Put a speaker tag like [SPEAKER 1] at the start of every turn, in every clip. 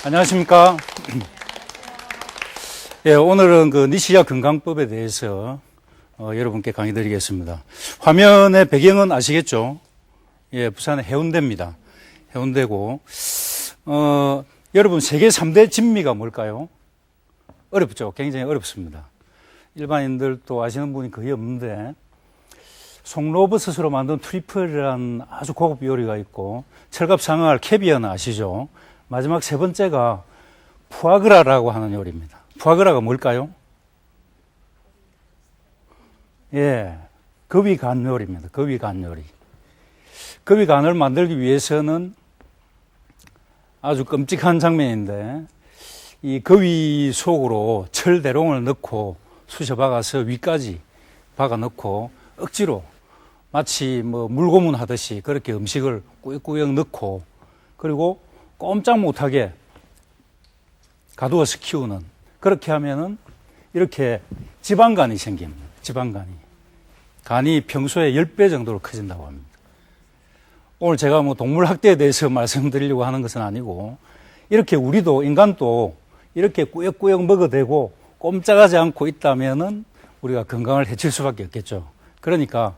[SPEAKER 1] 안녕하십니까. 예, 오늘은 그 니시약 건강법에 대해서 여러분께 강의 드리겠습니다. 화면의 배경은 아시겠죠? 예, 부산의 해운대입니다. 해운대고, 여러분 세계 3대 진미가 뭘까요? 어렵죠. 굉장히 어렵습니다. 일반인들도 아시는 분이 거의 없는데, 송로버섯으로 만든 트리플이라는 아주 고급 요리가 있고, 철갑상어알 캐비어는 아시죠? 마지막 세 번째가 푸아그라라고 하는 요리입니다. 푸아그라가 뭘까요? 예, 거위간 요리입니다. 거위간 요리. 거위간을 만들기 위해서는 아주 끔찍한 장면인데, 이 거위 속으로 철대롱을 넣고 쑤셔 박아서 위까지 박아 넣고 억지로 마치 뭐 물고문 하듯이 그렇게 음식을 꾸역꾸역 넣고, 그리고 꼼짝 못하게 가두어서 키우는, 그렇게 하면은 이렇게 지방간이 생깁니다. 지방간이. 간이 평소에 10배 정도로 커진다고 합니다. 오늘 제가 뭐 동물학대에 대해서 말씀드리려고 하는 것은 아니고, 이렇게 우리도, 인간도 이렇게 꾸역꾸역 먹어대고 꼼짝하지 않고 있다면은 우리가 건강을 해칠 수밖에 없겠죠. 그러니까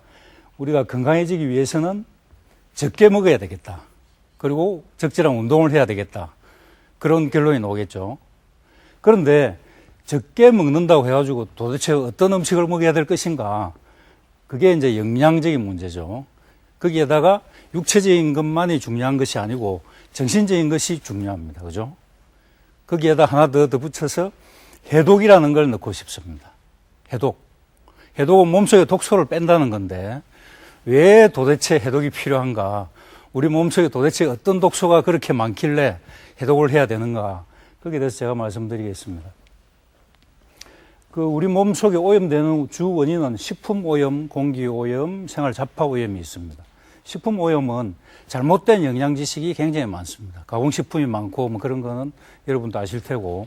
[SPEAKER 1] 우리가 건강해지기 위해서는 적게 먹어야 되겠다. 그리고 적절한 운동을 해야 되겠다. 그런 결론이 나오겠죠. 그런데 적게 먹는다고 해가지고 도대체 어떤 음식을 먹어야 될 것인가? 그게 이제 영양적인 문제죠. 거기에다가 육체적인 것만이 중요한 것이 아니고 정신적인 것이 중요합니다. 그죠? 거기에다 하나 더 붙여서 해독이라는 걸 넣고 싶습니다. 해독. 해독은 몸속에 독소를 뺀다는 건데, 왜 도대체 해독이 필요한가? 우리 몸속에 도대체 어떤 독소가 그렇게 많길래 해독을 해야 되는가? 거기에 대해서 제가 말씀드리겠습니다. 우리 몸속에 오염되는 주 원인은 식품 오염, 공기 오염, 생활 잡화 오염이 있습니다. 식품 오염은 잘못된 영양 지식이 굉장히 많습니다. 가공식품이 많고 뭐 그런 거는 여러분도 아실 테고,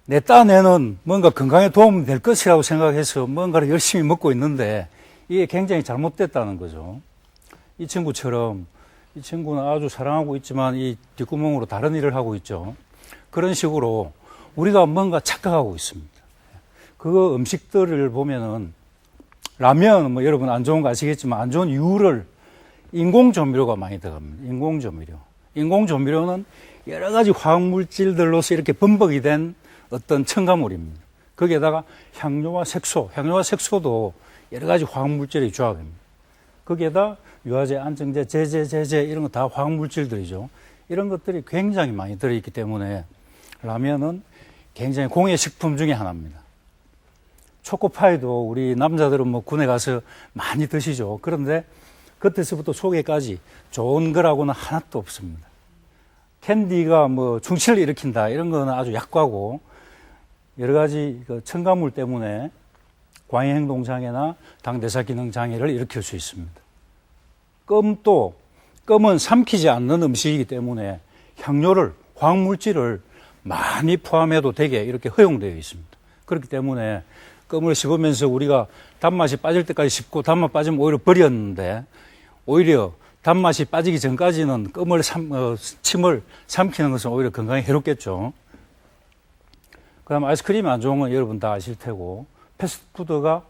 [SPEAKER 1] 내 딴에는 뭔가 건강에 도움이 될 것이라고 생각해서 뭔가를 열심히 먹고 있는데 이게 굉장히 잘못됐다는 거죠. 이 친구처럼, 이 친구는 아주 사랑하고 있지만 이 뒷구멍으로 다른 일을 하고 있죠. 그런 식으로 우리가 뭔가 착각하고 있습니다. 그 음식들을 보면은 라면, 뭐 여러분 안 좋은 거 아시겠지만 안 좋은 이유를 인공조미료가 많이 들어갑니다. 인공조미료. 인공조미료는 여러 가지 화학물질들로서 이렇게 범벅이 된 어떤 첨가물입니다. 거기에다가 향료와 색소도 여러 가지 화학물질이 조합입니다. 거기에다 유화제, 안정제, 제제 이런 거 다 화학물질들이죠. 이런 것들이 굉장히 많이 들어있기 때문에 라면은 굉장히 공해 식품 중에 하나입니다. 초코파이도 우리 남자들은 뭐 군에 가서 많이 드시죠. 그런데 겉에서부터 속에까지 좋은 거라고는 하나도 없습니다. 캔디가 뭐 충치를 일으킨다 이런 거는 아주 약과고, 여러 가지 첨가물 때문에 광해행동장애나 당대사기능장애를 일으킬 수 있습니다. 껌은 삼키지 않는 음식이기 때문에 향료를, 화학물질을 많이 포함해도 되게 이렇게 허용되어 있습니다. 그렇기 때문에 껌을 씹으면서 우리가 단맛이 빠질 때까지 씹고 단맛 빠지면 오히려 버렸는데, 오히려 단맛이 빠지기 전까지는 침을 삼키는 것은 오히려 건강에 해롭겠죠. 그 다음 아이스크림이 안 좋은 건 여러분 다 아실 테고, 패스트푸드가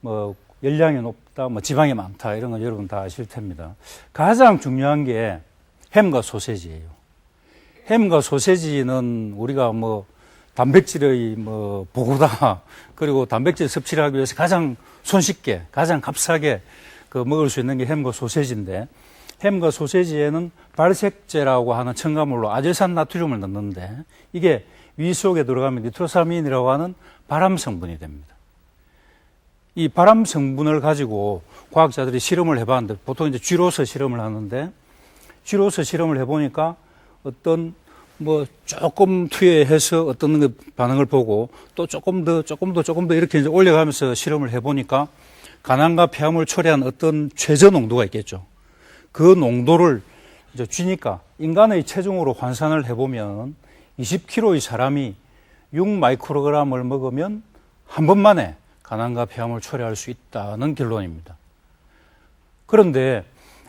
[SPEAKER 1] 뭐 열량이 높다, 뭐 지방이 많다 이런 건 여러분 다 아실 텐입니다. 가장 중요한 게 햄과 소세지예요. 햄과 소세지는 우리가 뭐 단백질의 뭐 보고다, 그리고 단백질 섭취를 하기 위해서 가장 손쉽게, 가장 값싸게 먹을 수 있는 게 햄과 소세지인데, 햄과 소세지에는 발색제라고 하는 첨가물로 아질산 나트륨을 넣는데, 이게 위 속에 들어가면 니트로사민이라고 하는 발암 성분이 됩니다. 이 발암 성분을 가지고 과학자들이 실험을 해봤는데, 보통 이제 쥐로서 실험을 하는데, 쥐로서 실험을 해보니까 어떤 뭐 조금 투여해서 어떤 반응을 보고, 또 조금 더 이렇게 이제 올려가면서 실험을 해보니까 간암과 폐암을 초래한 어떤 최저 농도가 있겠죠. 그 농도를 이제 쥐니까 인간의 체중으로 환산을 해보면 20kg의 사람이 6마이크로그램을 먹으면 한 번만에 간암과 폐암을 초래할 수 있다는 결론입니다. 그런데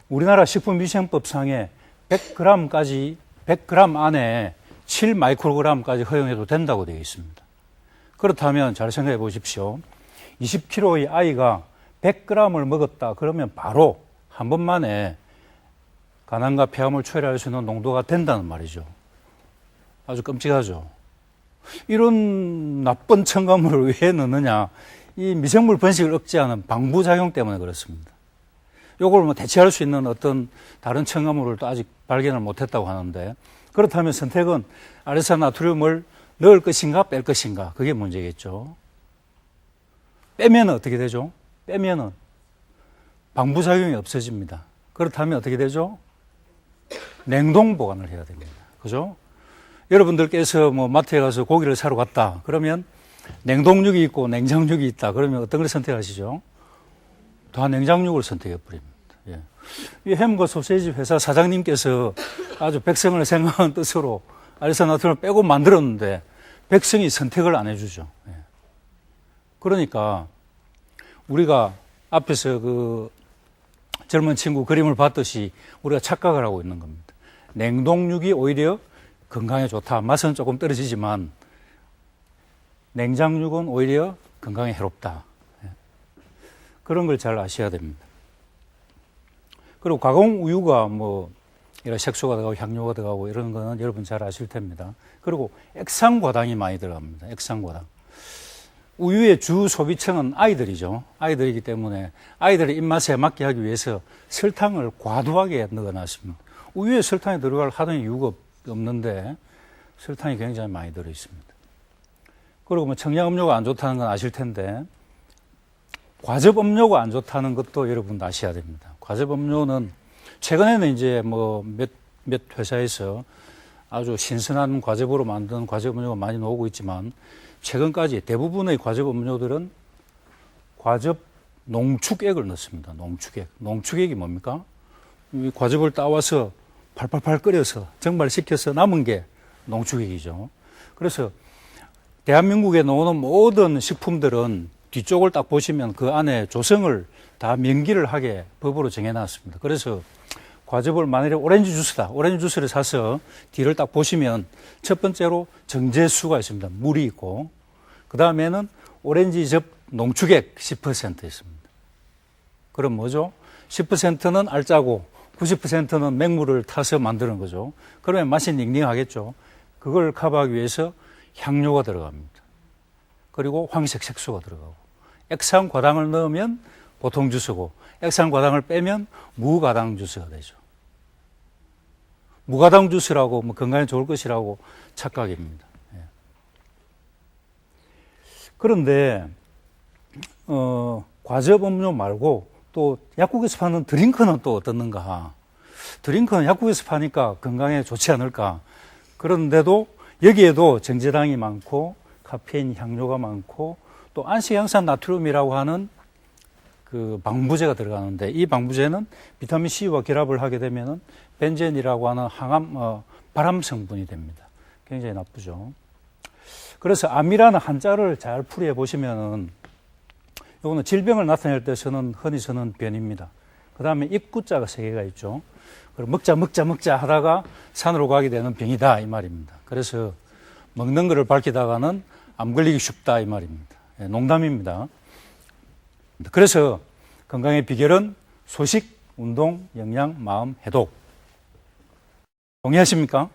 [SPEAKER 1] 우리나라 식품위생법상에 100g까지 100g 안에 7마이크로그램까지 허용해도 된다고 되어 있습니다. 그렇다면 잘 생각해 보십시오. 20kg의 아이가 100g을 먹었다 그러면 바로 한 번만에 간암과 폐암을 초래할 수 있는 농도가 된다는 말이죠. 아주 끔찍하죠. 이런 나쁜 첨가물을 왜 넣느냐? 이 미생물 번식을 억제하는 방부작용 때문에 그렇습니다. 요걸 뭐 대체할 수 있는 어떤 다른 첨가물을 또 아직 발견을 못했다고 하는데, 그렇다면 선택은 아르세나트륨을 넣을 것인가 뺄 것인가, 그게 문제겠죠. 빼면 어떻게 되죠? 빼면은 방부작용이 없어집니다. 그렇다면 어떻게 되죠? 냉동 보관을 해야 됩니다. 그죠? 여러분들께서 뭐 마트에 가서 고기를 사러 갔다 그러면 냉동육이 있고 냉장육이 있다 그러면 어떤 걸 선택하시죠? 다 냉장육을 선택해 버립니다. 예. 이 햄과 소세지 회사 사장님께서 아주 백성을 생각하는 뜻으로 아르세나트륨을 빼고 만들었는데 백성이 선택을 안 해주죠. 예. 그러니까 우리가 앞에서 그 젊은 친구 그림을 봤듯이 우리가 착각을 하고 있는 겁니다. 냉동육이 오히려 건강에 좋다. 맛은 조금 떨어지지만 냉장육은 오히려 건강에 해롭다. 그런 걸 잘 아셔야 됩니다. 그리고 가공 우유가 뭐 이런 색소가 들어가고 향료가 들어가고 이런 거는 여러분 잘 아실 텐입니다. 그리고 액상과당이 많이 들어갑니다. 액상과당. 우유의 주 소비층은 아이들이죠. 아이들이기 때문에 아이들의 입맛에 맞게 하기 위해서 설탕을 과도하게 넣어놨습니다. 우유에 설탕이 들어갈 하던 이유가 없는데 설탕이 굉장히 많이 들어 있습니다. 그리고 뭐 청량음료가 안 좋다는 건 아실 텐데 과즙음료가 안 좋다는 것도 여러분 아셔야 됩니다. 과즙음료는 최근에는 이제 뭐 몇 회사에서 아주 신선한 과즙으로 만든 과즙음료가 많이 나오고 있지만 최근까지 대부분의 과즙음료들은 과즙 농축액을 넣습니다. 농축액. 농축액이 뭡니까? 이 과즙을 따와서 팔팔팔 끓여서 정발시켜서 남은 게 농축액이죠. 그래서 대한민국에 나오는 모든 식품들은 뒤쪽을 딱 보시면 그 안에 조성을 다 명기를 하게 법으로 정해놨습니다. 그래서 과즙을 만일에 오렌지 주스다. 오렌지 주스를 사서 뒤를 딱 보시면 첫 번째로 정제수가 있습니다. 물이 있고 그 다음에는 오렌지즙 농축액 10% 있습니다. 그럼 뭐죠? 10%는 알짜고 90%는 맹물을 타서 만드는 거죠. 그러면 맛이 닝닝하겠죠. 그걸 커버하기 위해서 향료가 들어갑니다. 그리고 황색 색소가 들어가고 액상과당을 넣으면 보통 주스고 액상과당을 빼면 무가당 주스가 되죠. 무가당 주스라고 뭐 건강에 좋을 것이라고 착각입니다. 예. 그런데 과즙 음료 말고 또 약국에서 파는 드링크는 또 어떻는가? 드링크는 약국에서 파니까 건강에 좋지 않을까? 그런데도 여기에도 정제당이 많고 카페인 향료가 많고 또 안식양산 나트륨이라고 하는 그 방부제가 들어가는데 이 방부제는 비타민 C와 결합을 하게 되면은 벤젠이라고 하는 발암 성분이 됩니다. 굉장히 나쁘죠. 그래서 암이라는 한자를 잘 풀이해 보시면은 이거는 질병을 나타낼 때 흔히 쓰는 변입니다. 그 다음에 입구자가 3개가 있죠. 그리고 먹자 하다가 산으로 가게 되는 병이다 이 말입니다. 그래서 먹는 거를 밝히다가는 암 걸리기 쉽다 이 말입니다. 예, 농담입니다. 그래서 건강의 비결은 소식, 운동, 영양, 마음, 해독. 동의하십니까?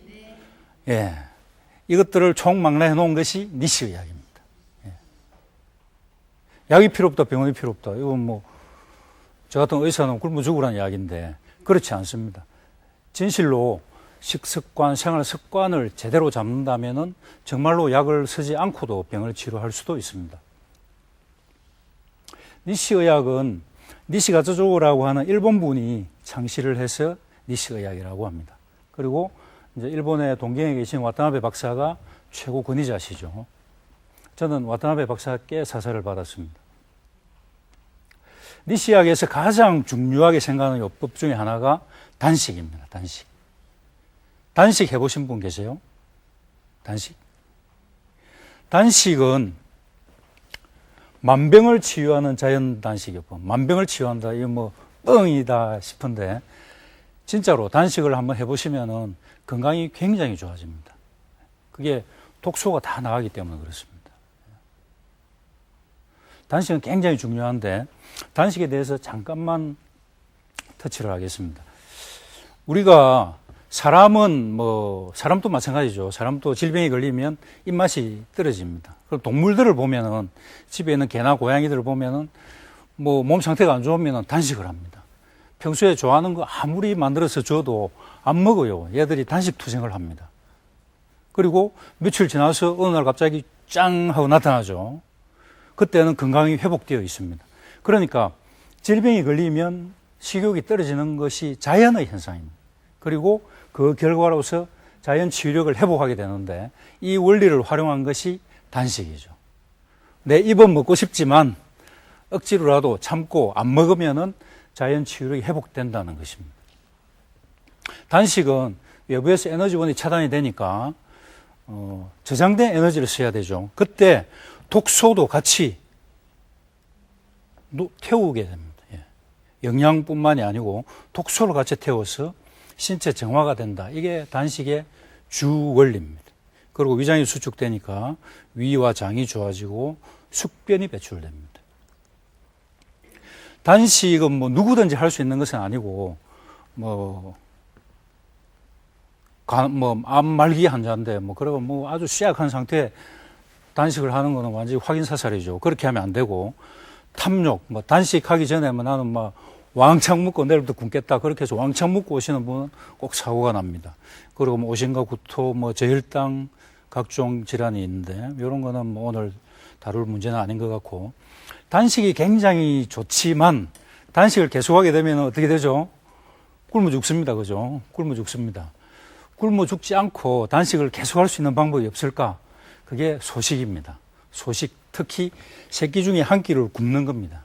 [SPEAKER 1] 네. 예. 이것들을 총망라해 놓은 것이 니시 의학입니다. 예. 약이 필요 없다, 병원이 필요 없다. 이건 뭐, 저 같은 의사는 굶어 죽으라는 이야기인데, 그렇지 않습니다. 진실로 식습관, 생활 습관을 제대로 잡는다면은 정말로 약을 쓰지 않고도 병을 치료할 수도 있습니다. 니시의학은 니시가조조라고 하는 일본 분이 창시를 해서 니시의학이라고 합니다. 그리고 이제 일본의 동경에 계신 와타나베 박사가 최고 권위자시죠. 저는 와타나베 박사께 사사를 받았습니다. 니시의학에서 가장 중요하게 생각하는 요법 중에 하나가 단식입니다. 단식. 단식 해보신 분 계세요? 단식? 단식은 만병을 치유하는 자연 단식이고, 만병을 치유한다, 이거 뭐 뻥이다 싶은데, 진짜로 단식을 한번 해보시면은 건강이 굉장히 좋아집니다. 그게 독소가 다 나가기 때문에 그렇습니다. 단식은 굉장히 중요한데 단식에 대해서 잠깐만 터치를 하겠습니다. 우리가 사람도 마찬가지죠. 사람도 질병이 걸리면 입맛이 떨어집니다. 그럼 동물들을 보면은 집에 있는 개나 고양이들을 보면은 몸 상태가 안 좋으면 단식을 합니다. 평소에 좋아하는 거 아무리 만들어서 줘도 안 먹어요. 얘들이 단식 투쟁을 합니다. 그리고 며칠 지나서 어느 날 갑자기 짱 하고 나타나죠. 그때는 건강이 회복되어 있습니다. 그러니까 질병이 걸리면 식욕이 떨어지는 것이 자연의 현상입니다. 그리고 그 결과로서 자연 치유력을 회복하게 되는데 이 원리를 활용한 것이 단식이죠. 내 입은 먹고 싶지만 억지로라도 참고 안 먹으면은 자연 치유력이 회복된다는 것입니다. 단식은 외부에서 에너지원이 차단이 되니까 저장된 에너지를 써야 되죠. 그때 독소도 같이 태우게 됩니다. 영양뿐만이 아니고 독소를 같이 태워서 신체 정화가 된다. 이게 단식의 주 원리입니다. 그리고 위장이 수축되니까 위와 장이 좋아지고 숙변이 배출됩니다. 단식은 누구든지 할 수 있는 것은 아니고 암 말기 환자인데 그러고 아주 취약한 상태에 단식을 하는 거는 완전히 확인 사살이죠. 그렇게 하면 안 되고 탐욕 단식하기 전에 나는 왕창 먹고 내일부터 굶겠다 그렇게 해서 왕창 먹고 오시는 분은 꼭 사고가 납니다. 그리고 오신과 구토 저혈당 각종 질환이 있는데 이런 거는 오늘 다룰 문제는 아닌 것 같고 단식이 굉장히 좋지만 단식을 계속하게 되면 어떻게 되죠? 굶어 죽습니다. 그죠? 굶어 죽습니다. 굶어 죽지 않고 단식을 계속할 수 있는 방법이 없을까? 그게 소식입니다. 소식, 특히 세끼 중에 한 끼를 굶는 겁니다.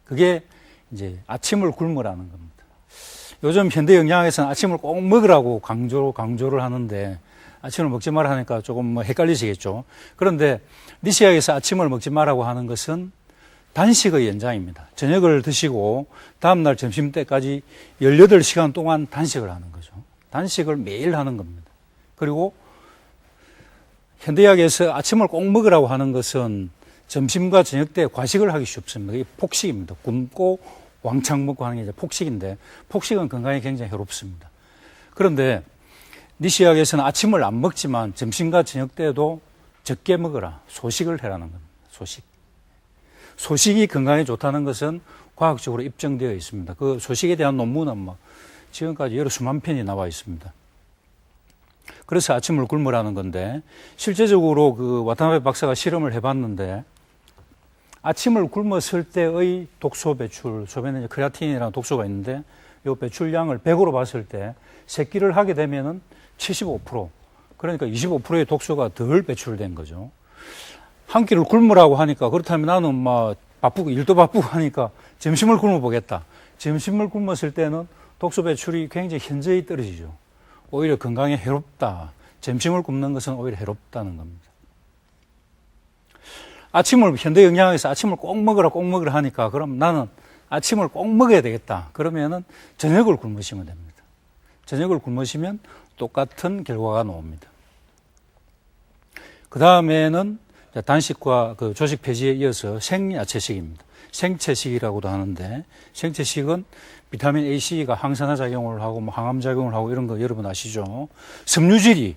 [SPEAKER 1] 그게 이제 아침을 굶으라는 겁니다. 요즘 현대 영양학에서는 아침을 꼭 먹으라고 강조를 하는데 아침을 먹지 말라 하니까 조금 헷갈리시겠죠. 그런데 니시학에서 아침을 먹지 말라고 하는 것은 단식의 연장입니다. 저녁을 드시고 다음날 점심 때까지 18시간 동안 단식을 하는 거죠. 단식을 매일 하는 겁니다. 그리고 현대의학에서 아침을 꼭 먹으라고 하는 것은 점심과 저녁 때 과식을 하기 쉽습니다. 이게 폭식입니다. 굶고 왕창 먹고 하는 게 이제 폭식인데 폭식은 건강에 굉장히 해롭습니다. 그런데 니시학에서는 아침을 안 먹지만 점심과 저녁 때도 적게 먹어라. 소식을 해라는 겁니다. 소식이 건강에 좋다는 것은 과학적으로 입증되어 있습니다. 그 소식에 대한 논문은 지금까지 여러 수만 편이 나와 있습니다. 그래서 아침을 굶으라는 건데 실제적으로 그 와타나베 박사가 실험을 해봤는데 아침을 굶었을 때의 독소 배출, 소변에 이제 크레아틴이라는 독소가 있는데 이 배출량을 100으로 봤을 때 세 끼를 하게 되면은 75%, 그러니까 25%의 독소가 덜 배출된 거죠. 한 끼를 굶으라고 하니까 그렇다면 나는 바쁘고 일도 바쁘고 하니까 점심을 굶어보겠다. 점심을 굶었을 때는 독소 배출이 굉장히 현저히 떨어지죠. 오히려 건강에 해롭다. 점심을 굶는 것은 오히려 해롭다는 겁니다. 현대 영양학에서 아침을 꼭 먹으라 하니까 그럼 나는 아침을 꼭 먹어야 되겠다. 그러면은 저녁을 굶으시면 됩니다. 저녁을 굶으시면 똑같은 결과가 나옵니다. 그 다음에는 단식과 그 조식 폐지에 이어서 생야채식입니다. 생채식이라고도 하는데 생채식은 비타민 A, C가 항산화 작용을 하고 항암 작용을 하고 이런 거 여러분 아시죠? 섬유질이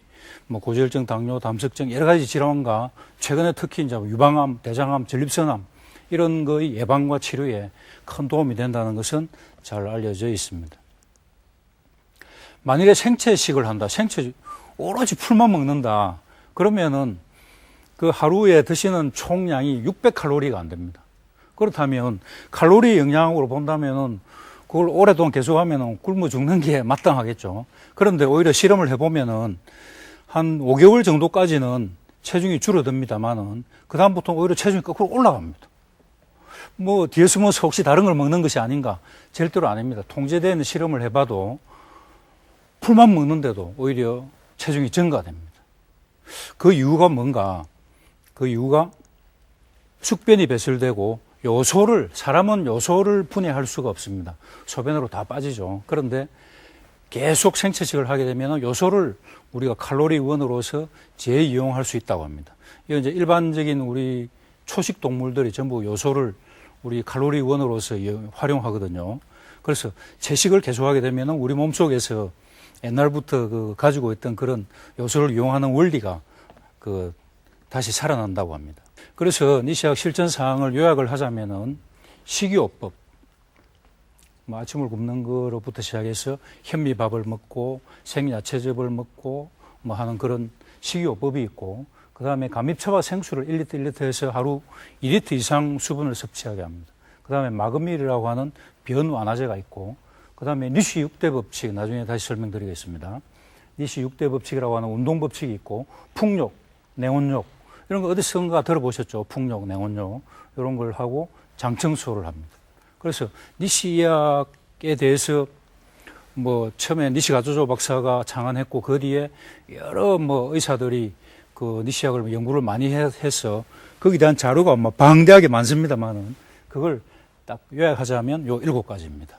[SPEAKER 1] 고지혈증, 당뇨, 담석증 여러 가지 질환과 최근에 특히 이제 유방암, 대장암, 전립선암 이런 거의 예방과 치료에 큰 도움이 된다는 것은 잘 알려져 있습니다. 만일에 생채식을 한다, 오로지 풀만 먹는다, 그러면은 그 하루에 드시는 총량이 600칼로리가 안 됩니다. 그렇다면 칼로리 영양으로 본다면은 그걸 오랫동안 계속하면은 굶어 죽는 게 마땅하겠죠. 그런데 오히려 실험을 해보면은 한 5개월 정도까지는 체중이 줄어듭니다만은 그다음부터 오히려 체중이 거꾸로 올라갑니다. 뒤에 숨어서 혹시 다른 걸 먹는 것이 아닌가? 절대로 아닙니다. 통제되는 실험을 해봐도 풀만 먹는데도 오히려 체중이 증가됩니다. 그 이유가 뭔가? 그 이유가 숙변이 배설되고 사람은 요소를 분해할 수가 없습니다. 소변으로 다 빠지죠. 그런데 계속 생채식을 하게 되면 요소를 우리가 칼로리원으로서 재이용할 수 있다고 합니다. 이건 이제 일반적인 우리 초식 동물들이 전부 요소를 우리 칼로리원으로서 활용하거든요. 그래서 채식을 계속하게 되면 우리 몸속에서 옛날부터 가지고 있던 그런 요소를 이용하는 원리가 다시 살아난다고 합니다. 그래서 니시학 실천 사항을 요약을 하자면은 식이요법, 아침을 굶는 거로부터 시작해서 현미밥을 먹고 생야채즙을 먹고 하는 그런 식이요법이 있고, 그 다음에 감잎차와 생수를 1리터 1리터 해서 하루 2리터 이상 수분을 섭취하게 합니다. 그 다음에 마금밀이라고 하는 변 완화제가 있고, 그 다음에 니시 6대 법칙, 나중에 다시 설명드리겠습니다. 니시 6대 법칙이라고 하는 운동 법칙이 있고, 풍욕, 냉온욕, 이런 거 어디선가 들어보셨죠? 풍욕, 냉온욕, 이런 걸 하고 장청소를 합니다. 그래서 니시 의학에 대해서 처음에 니시 가조조 박사가 창안했고, 그 뒤에 여러 의사들이 니시학을 연구를 많이 해서 거기에 대한 자료가 방대하게 많습니다만은 그걸 딱 요약하자면 요 7가지입니다.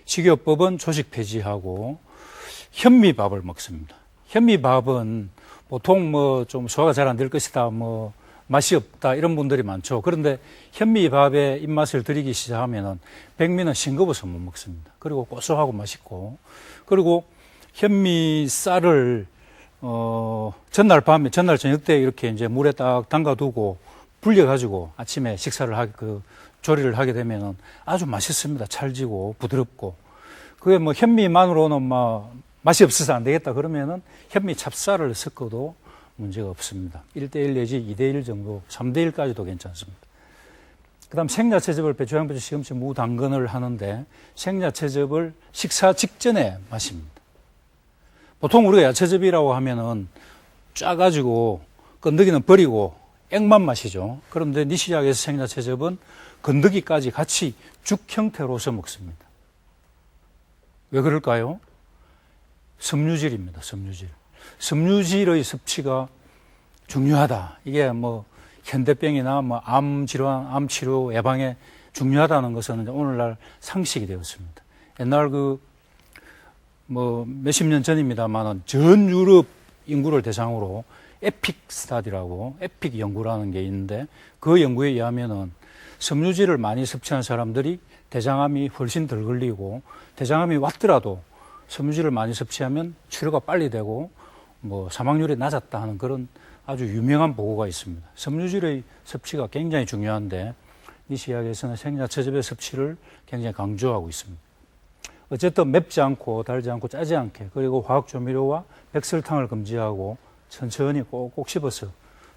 [SPEAKER 1] 식이요법은 조식 폐지하고 현미밥을 먹습니다. 현미밥은 보통 좀 소화가 잘 안 될 것이다, 맛이 없다, 이런 분들이 많죠. 그런데 현미밥에 입맛을 들이기 시작하면은 백미는 싱거워서 못 먹습니다. 그리고 고소하고 맛있고, 그리고 현미쌀을 전날 저녁 때 이렇게 이제 물에 딱 담가두고 불려가지고 아침에 조리를 하게 되면은 아주 맛있습니다. 찰지고 부드럽고. 그게 현미만으로는 맛이 없어서 안 되겠다 그러면은 현미 찹쌀을 섞어도 문제가 없습니다. 1대1 내지 2대1 정도, 3대1까지도 괜찮습니다. 그 다음 생야채즙을 배추, 양배추, 시금치, 무, 당근을 하는데 생야채즙을 식사 직전에 마십니다. 보통 우리가 야채즙이라고 하면은 짜가지고 건더기는 버리고 액만 마시죠. 그런데 니시약에서 생야채즙은 건더기까지 같이 죽 형태로서 먹습니다. 왜 그럴까요? 섬유질입니다. 섬유질. 섬유질의 섭취가 중요하다. 이게 현대병이나 암 질환, 암 치료 예방에 중요하다는 것은 오늘날 상식이 되었습니다. 옛날 몇십 년 전입니다만은 전 유럽 인구를 대상으로 에픽 스타디라고, 에픽 연구라는 게 있는데, 그 연구에 의하면은 섬유질을 많이 섭취한 사람들이 대장암이 훨씬 덜 걸리고, 대장암이 왔더라도 섬유질을 많이 섭취하면 치료가 빨리 되고 사망률이 낮았다 하는 그런 아주 유명한 보고가 있습니다. 섬유질의 섭취가 굉장히 중요한데 니시약에서는 생야채즙의 섭취를 굉장히 강조하고 있습니다. 어쨌든 맵지 않고 달지 않고 짜지 않게, 그리고 화학조미료와 백설탕을 금지하고 천천히 꼭꼭 씹어서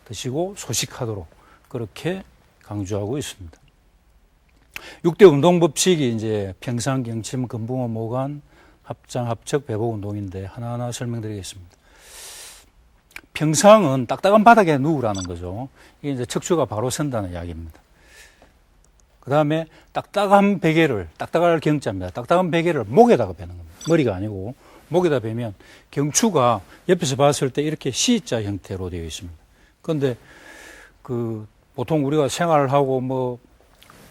[SPEAKER 1] 드시고 소식하도록 그렇게 강조하고 있습니다. 6대 운동법칙이 이제 평상, 경침, 금붕어, 모관, 합장, 합척, 배복 운동인데 하나하나 설명드리겠습니다. 평상은 딱딱한 바닥에 누우라는 거죠. 이게 이제 척추가 바로 선다는 이야기입니다. 그 다음에 딱딱한 베개를, 딱딱할 경자입니다. 딱딱한 베개를 목에다가 베는 겁니다. 머리가 아니고 목에다 베면 경추가 옆에서 봤을 때 이렇게 C자 형태로 되어 있습니다. 그런데 보통 우리가 생활을 하고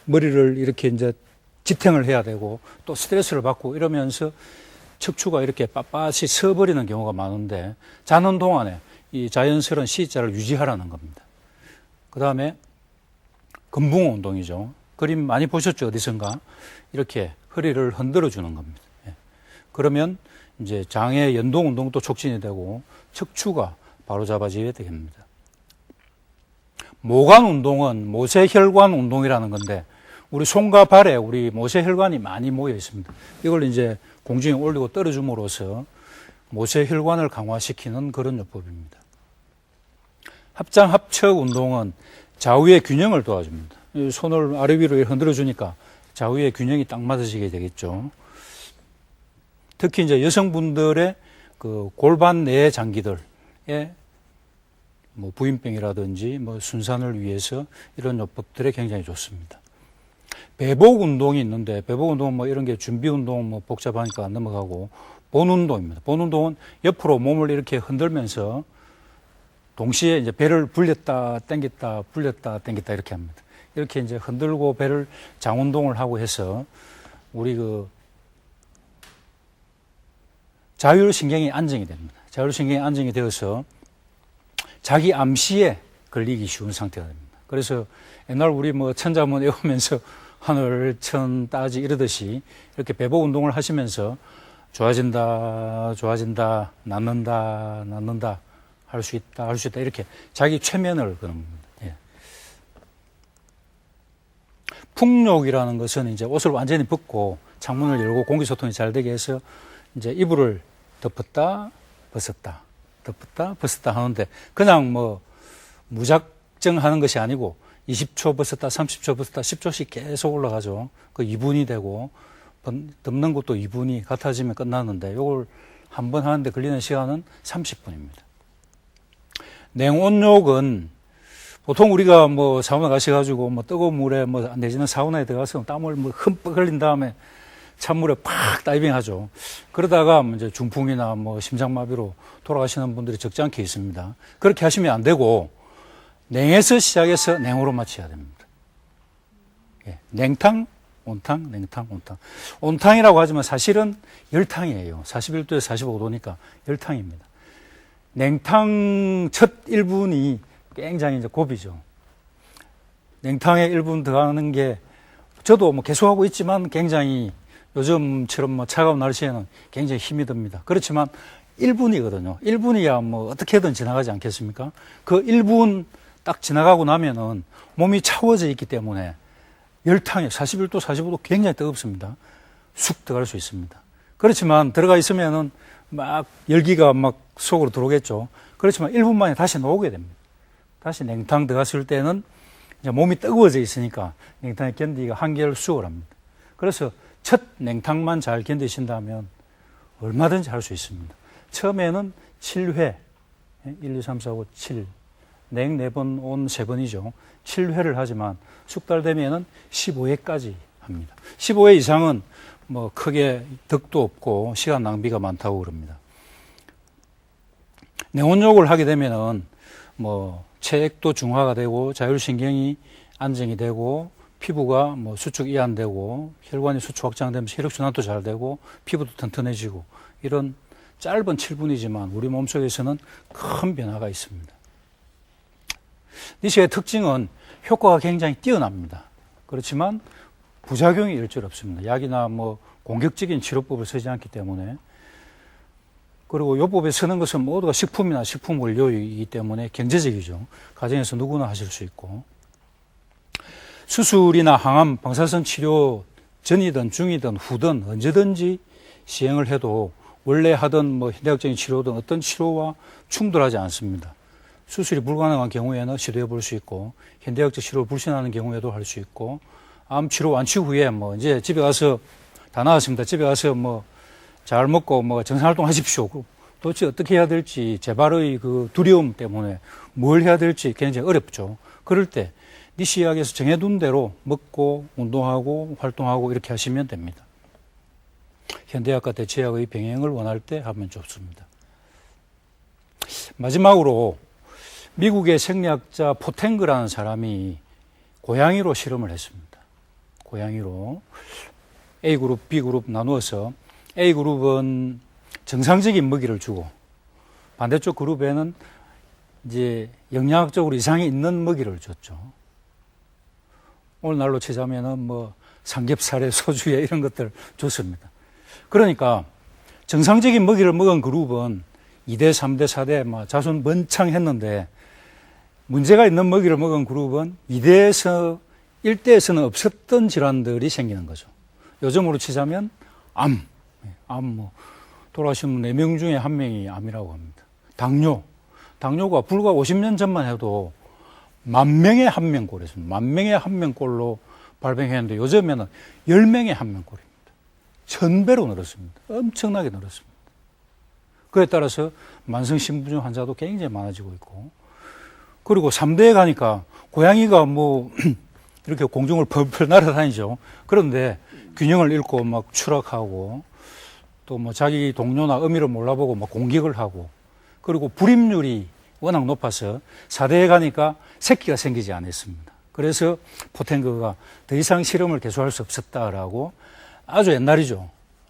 [SPEAKER 1] 머리를 이렇게 이제 지탱을 해야 되고 또 스트레스를 받고 이러면서 척추가 이렇게 빳빳이 서버리는 경우가 많은데, 자는 동안에 이 자연스러운 C자를 유지하라는 겁니다. 그 다음에 금붕어 운동이죠. 그림 많이 보셨죠? 어디선가? 이렇게 허리를 흔들어 주는 겁니다. 그러면 이제 장의 연동 운동도 촉진이 되고 척추가 바로 잡아지게 됩니다. 모관 운동은 모세혈관 운동이라는 건데, 우리 손과 발에 우리 모세혈관이 많이 모여 있습니다. 이걸 이제 공중에 올리고 떨어줌으로써 모세혈관을 강화시키는 그런 요법입니다. 합장 합척 운동은 좌우의 균형을 도와줍니다. 손을 아래 위로 흔들어 주니까 좌우의 균형이 딱 맞아지게 되겠죠. 특히 이제 여성분들의 골반 내 장기들의 부인병이라든지 순산을 위해서 이런 요법들이 굉장히 좋습니다. 배복 운동이 있는데, 배복 운동은 이런 게 준비 운동 복잡하니까 안 넘어가고, 본 운동입니다. 본 운동은 옆으로 몸을 이렇게 흔들면서 동시에 이제 배를 불렸다 당겼다 불렸다 당겼다 이렇게 합니다. 이렇게 이제 흔들고 배를 장 운동을 하고 해서 우리 자율신경이 안정이 됩니다. 자율신경이 안정이 되어서 자기 암시에 걸리기 쉬운 상태가 됩니다. 그래서 옛날 우리 뭐 천자문 외우면서 하늘, 천, 따지 이러듯이 이렇게 배보 운동을 하시면서 좋아진다, 좋아진다, 낫는다, 낫는다, 할 수 있다, 할 수 있다, 이렇게 자기 최면을 그는 겁니다. 예. 풍욕이라는 것은 이제 옷을 완전히 벗고 창문을 열고 공기 소통이 잘 되게 해서 이제 이불을 덮었다, 벗었다, 덮었다, 벗었다 하는데 그냥 뭐 무작정 하는 것이 아니고 20초 벗었다, 30초 벗었다, 10초씩 계속 올라가죠. 그 2분이 되고 덮는 것도 2분이 같아지면 끝나는데 이걸 한 번 하는데 걸리는 시간은 30분입니다. 냉온욕은 보통 우리가 뭐 사우나 가셔가지고 뭐 뜨거운 물에 뭐 내지는 사우나에 들어가서 땀을 뭐 흠뻑 흘린 다음에 찬물에 팍 다이빙 하죠. 그러다가 이제 중풍이나 뭐 심장마비로 돌아가시는 분들이 적지 않게 있습니다. 그렇게 하시면 안 되고 냉에서 시작해서 냉으로 마쳐야 됩니다. 예. 냉탕, 온탕, 냉탕, 온탕. 온탕이라고 하지만 사실은 열탕이에요. 41도에서 45도니까 열탕입니다. 냉탕 첫 1분이 굉장히 이제 고비죠. 냉탕에 1분 들어가는 게 저도 뭐 계속하고 있지만 굉장히 요즘처럼 뭐 차가운 날씨에는 굉장히 힘이 듭니다. 그렇지만 1분이거든요. 1분이야 뭐 어떻게든 지나가지 않겠습니까? 그 1분 딱 지나가고 나면은 몸이 차워져 있기 때문에 열탕에 41도, 45도 굉장히 뜨겁습니다. 쑥 들어갈 수 있습니다. 그렇지만 들어가 있으면은 막 열기가 막 속으로 들어오겠죠. 그렇지만 1분 만에 다시 나오게 됩니다. 다시 냉탕 들어갔을 때는 이제 몸이 뜨거워져 있으니까 냉탕에 견디기가 한계를 수월합니다. 그래서 첫 냉탕만 잘 견디신다면 얼마든지 할 수 있습니다. 처음에는 7회, 1, 2, 3, 4, 5, 7, 냉 4번, 온 3번이죠. 7회를 하지만 숙달되면은 15회까지 합니다. 15회 이상은 뭐 크게 덕도 없고 시간 낭비가 많다고 그럽니다. 냉온욕을 하게 되면은 뭐 체액도 중화가 되고 자율신경이 안정이 되고 피부가 뭐 수축 이완되고 혈관이 수축 확장되면서 혈액순환도 잘 되고 피부도 튼튼해지고 이런 짧은 7분이지만 우리 몸속에서는 큰 변화가 있습니다. 니시의 특징은 효과가 굉장히 뛰어납니다. 그렇지만 부작용이 일절 없습니다. 약이나 뭐 공격적인 치료법을 쓰지 않기 때문에 그리고 요법에 쓰는 것은 모두가 식품이나 식품 원료이기 때문에 경제적이죠. 가정에서 누구나 하실 수 있고 수술이나 항암, 방사선 치료 전이든 중이든 후든 언제든지 시행을 해도 원래 하던 뭐 현대학적인 치료든 어떤 치료와 충돌하지 않습니다. 수술이 불가능한 경우에는 시도해 볼 수 있고 현대학적 치료를 불신하는 경우에도 할 수 있고 암 치료 완치 후에 뭐 이제 집에 가서 다 나았습니다. 집에 가서 뭐 잘 먹고 뭐 정상활동 하십시오. 도대체 어떻게 해야 될지 재발의 그 두려움 때문에 뭘 해야 될지 굉장히 어렵죠. 그럴 때 니시약에서 정해둔 대로 먹고 운동하고 활동하고 이렇게 하시면 됩니다. 현대약과 대체약의 병행을 원할 때 하면 좋습니다. 마지막으로 미국의 생리학자 포탱그라는 사람이 고양이로 실험을 했습니다. 고양이로 A그룹, B그룹 나누어서 A그룹은 정상적인 먹이를 주고 반대쪽 그룹에는 이제 영양학적으로 이상이 있는 먹이를 줬죠. 오늘날로 치자면은 뭐 삼겹살에 소주에 이런 것들 줬습니다. 그러니까 정상적인 먹이를 먹은 그룹은 2대, 3대, 4대 막 자손 번창했는데 문제가 있는 먹이를 먹은 그룹은 2대에서 1대에서는 없었던 질환들이 생기는 거죠. 요즘으로 치자면 암 뭐 돌아가신 4명 중에 1명이 암이라고 합니다. 당뇨가 불과 50년 전만 해도 10,000명에 1명 꼴이었습니다. 10,000명에 1명 꼴로 발병했는데 요즘에는 10명에 1명 꼴입니다. 1000배로 늘었습니다. 엄청나게 늘었습니다. 그에 따라서 만성신부증 환자도 굉장히 많아지고 있고 그리고 3대에 가니까 고양이가 뭐 이렇게 공중을 펄펄 날아다니죠. 그런데 균형을 잃고 막 추락하고 또 뭐 자기 동료나 의미를 몰라보고 막 공격을 하고 그리고 불임률이 워낙 높아서 4대에 가니까 새끼가 생기지 않았습니다. 그래서 포탱그가 더 이상 실험을 계속할 수 없었다라고 아주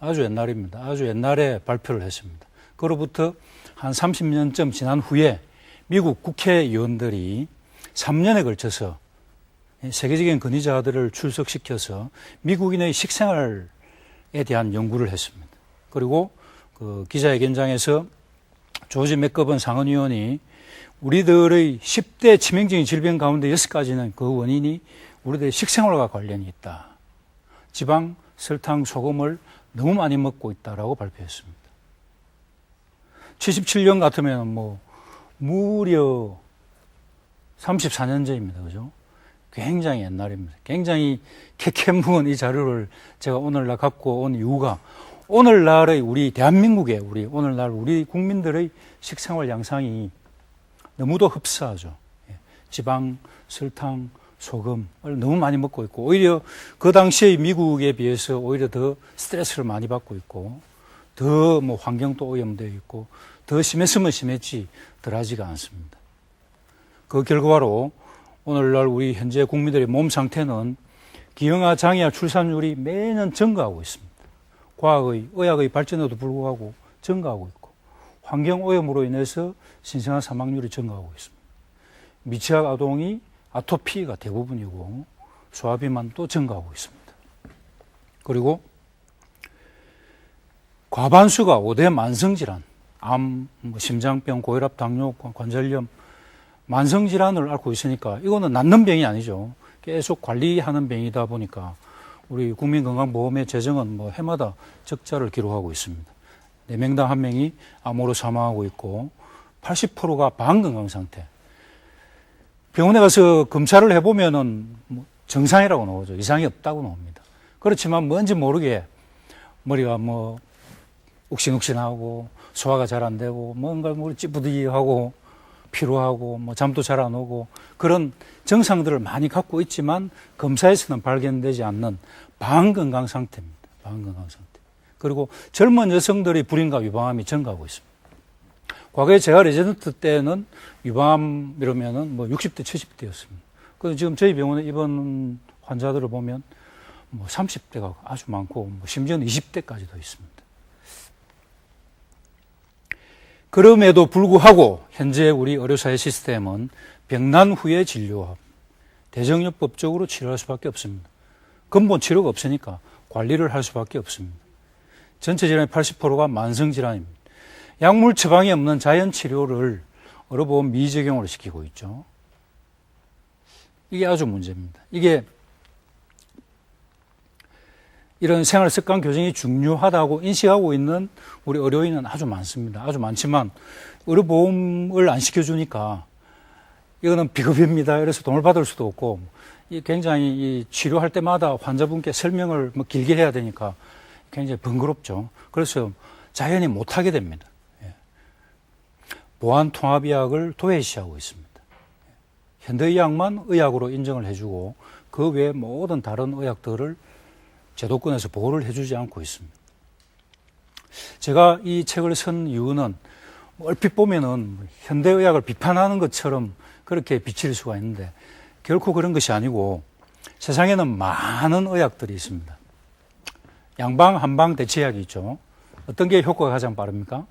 [SPEAKER 1] 아주 옛날입니다. 아주 옛날에 발표를 했습니다. 그로부터 한 30년쯤 지난 후에 미국 국회의원들이 3년에 걸쳐서 세계적인 권위자들을 출석시켜서 미국인의 식생활에 대한 연구를 했습니다. 그리고 그 기자회견장에서 조지 맥거번 상원의원이 우리들의 10대 치명적인 질병 가운데 6가지는 그 원인이 우리들의 식생활과 관련이 있다. 지방, 설탕, 소금을 너무 많이 먹고 있다라고 발표했습니다. 77년 같으면 뭐 무려 34년 전입니다. 그죠? 굉장히 옛날입니다. 굉장히 캐캐묵은 이 자료를 제가 오늘날 갖고 온 이유가 오늘날의 우리 대한민국의 오늘날 우리 국민들의 식생활 양상이 너무도 흡사하죠. 지방, 설탕, 소금을 너무 많이 먹고 있고 오히려 그 당시의 미국에 비해서 오히려 더 스트레스를 많이 받고 있고 더 뭐 환경도 오염되어 있고 더 심했으면 심했지 덜하지가 않습니다. 그 결과로 오늘날 우리 현재 국민들의 몸 상태는 기형아 장애아 출산율이 매년 증가하고 있습니다. 의학의 발전에도 불구하고 증가하고 있고 환경 오염으로 인해서 신생아 사망률이 증가하고 있습니다. 미취학 아동이 아토피가 대부분이고 소아비만도 증가하고 있습니다. 그리고 과반수가 5대 만성질환, 암, 심장병, 고혈압, 당뇨, 관절염, 만성질환을 앓고 있으니까 이거는 낫는 병이 아니죠. 계속 관리하는 병이다 보니까 우리 국민건강보험의 재정은 뭐 해마다 적자를 기록하고 있습니다. 4명당 1명이 암으로 사망하고 있고 80%가 반건강 상태. 병원에 가서 검사를 해보면은 뭐 정상이라고 나오죠. 이상이 없다고 나옵니다. 그렇지만 뭔지 모르게 머리가 뭐 욱신욱신하고 소화가 잘 안 되고 뭔가 뭐 찌뿌드기하고 피로하고 뭐 잠도 잘 안 오고 그런 증상들을 많이 갖고 있지만 검사에서는 발견되지 않는 반건강 상태입니다. 반건강 상태. 그리고 젊은 여성들의 불임과 유방암이 증가하고 있습니다. 과거에 제가 레지던트 때는 유방암 이러면은 뭐 60대, 70대였습니다. 그래서 지금 저희 병원에 입원 환자들을 보면 뭐 30대가 아주 많고 뭐 심지어는 20대까지도 있습니다. 그럼에도 불구하고 현재 우리 의료사회 시스템은 병난 후에 진료하고 대정요법적으로 치료할 수밖에 없습니다. 근본 치료가 없으니까 관리를 할 수밖에 없습니다. 전체 질환의 80%가 만성질환입니다. 약물 처방이 없는 자연치료를 의료보험 미적용을 시키고 있죠. 이게 아주 문제입니다. 이게 이런 생활 습관 교정이 중요하다고 인식하고 있는 우리 의료인은 아주 많습니다. 아주 많지만 의료보험을 안 시켜주니까 이거는 비급입니다. 이래서 돈을 받을 수도 없고 굉장히 이 치료할 때마다 환자분께 설명을 뭐 길게 해야 되니까 굉장히 번거롭죠. 그래서 자연히 못하게 됩니다. 보안통합의학을 도외시하고 있습니다. 현대의학만 의학으로 인정을 해주고 그 외 모든 다른 의학들을 제도권에서 보호를 해주지 않고 있습니다. 제가 이 책을 쓴 이유는 얼핏 보면은 현대의학을 비판하는 것처럼 그렇게 비칠 수가 있는데 결코 그런 것이 아니고 세상에는 많은 의학들이 있습니다. 양방, 한방, 대체약이 있죠. 어떤 게 효과가 가장 빠릅니까?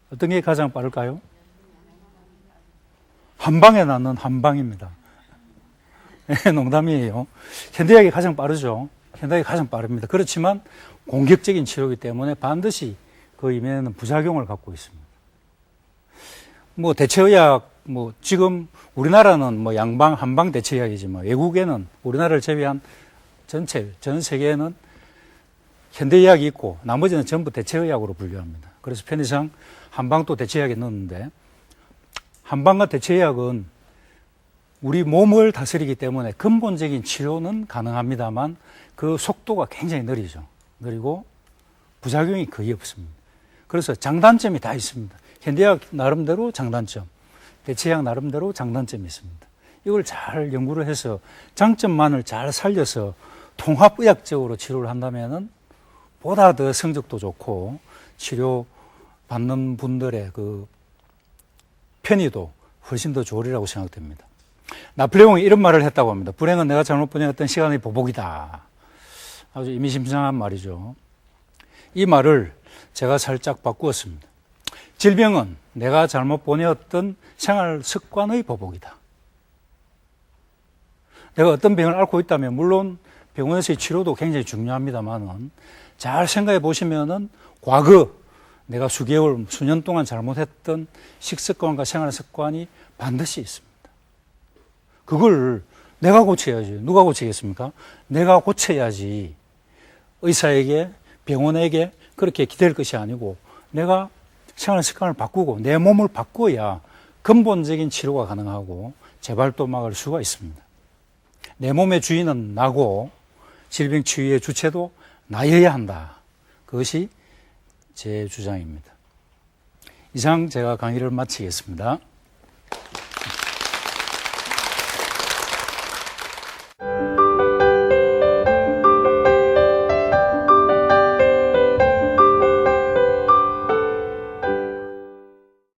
[SPEAKER 1] 어떤 게 가장 빠를까요? 한방에 낫는 한방입니다. 농담이에요. 현대의학이 가장 빠르죠. 현대의학이 가장 빠릅니다. 그렇지만 공격적인 치료이기 때문에 반드시 그 이면에는 부작용을 갖고 있습니다. 뭐 대체의학, 뭐 지금 우리나라는 뭐 양방, 한방 대체의학이지만 외국에는 우리나라를 제외한 전 세계에는 현대의학이 있고 나머지는 전부 대체의학으로 분류합니다. 그래서 편의상 한방도 대체의학에 넣었는데 한방과 대체의학은 우리 몸을 다스리기 때문에 근본적인 치료는 가능합니다만 그 속도가 굉장히 느리죠. 그리고 부작용이 거의 없습니다. 그래서 장단점이 다 있습니다. 현대의학 나름대로 장단점, 대체의학 나름대로 장단점이 있습니다. 이걸 잘 연구를 해서 장점만을 잘 살려서 통합의학적으로 치료를 한다면은 보다 더 성적도 좋고 치료 받는 분들의 그 편의도 훨씬 더 좋으리라고 생각됩니다. 나폴레옹이 이런 말을 했다고 합니다. 불행은 내가 잘못 보내었던 시간의 보복이다. 아주 의미심장한 말이죠. 이 말을 제가 살짝 바꾸었습니다. 질병은 내가 잘못 보내었던 생활 습관의 보복이다. 내가 어떤 병을 앓고 있다면 물론 병원에서의 치료도 굉장히 중요합니다만은 잘 생각해 보시면은 과거 내가 수개월, 수년 동안 잘못했던 식습관과 생활 습관이 반드시 있습니다. 그걸 내가 고쳐야지. 누가 고치겠습니까? 내가 고쳐야지. 의사에게, 병원에게 그렇게 기댈 것이 아니고 내가 생활 습관을 바꾸고 내 몸을 바꿔야 근본적인 치료가 가능하고 재발도 막을 수가 있습니다. 내 몸의 주인은 나고 질병 치유의 주체도 나여야 한다. 그것이 제 주장입니다. 이상 제가 강의를 마치겠습니다.